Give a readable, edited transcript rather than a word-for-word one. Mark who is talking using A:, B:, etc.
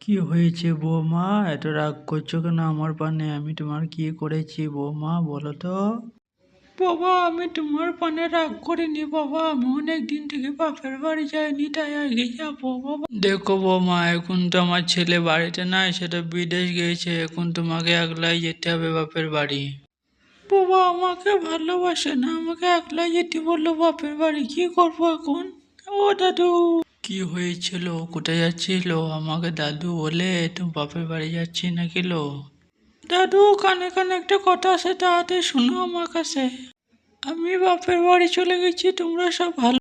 A: কি হয়েছে বৌমা? এত রাগ করছো কেন আমার পানে? আমি তোমার কি করেছি বৌমা, বলো তো? বাবা, আমি তোমার পানে রাগ করিনি বাবা। আমি অনেক দিন থেকে বাপের বাড়ি যাইনি, তাই আগে যাবো বাবা। দেখো বৌমা, এখন তো আমার ছেলে বাড়িতে নাই, সেটা বিদেশ গিয়েছে। এখন তোমাকে একলাই যেতে হবে বাপের বাড়ি। বাবা আমাকে ভালোবাসে না, আমাকে একলাই যেতে বললো বাপের বাড়ি। কি করবো এখন? ও দাদু! কি হয়েছিল? কোথায় যাচ্ছিল? আমাকে দাদু বলে তুমি বাপের বাড়ি যাচ্ছি নাকি লো? দাদু, কানে কানে একটা কথা আছে, তাড়াতাড়ি শোনো আমার কাছে। আমি বাপের বাড়ি চলে গেছি, তোমরা সব ভালো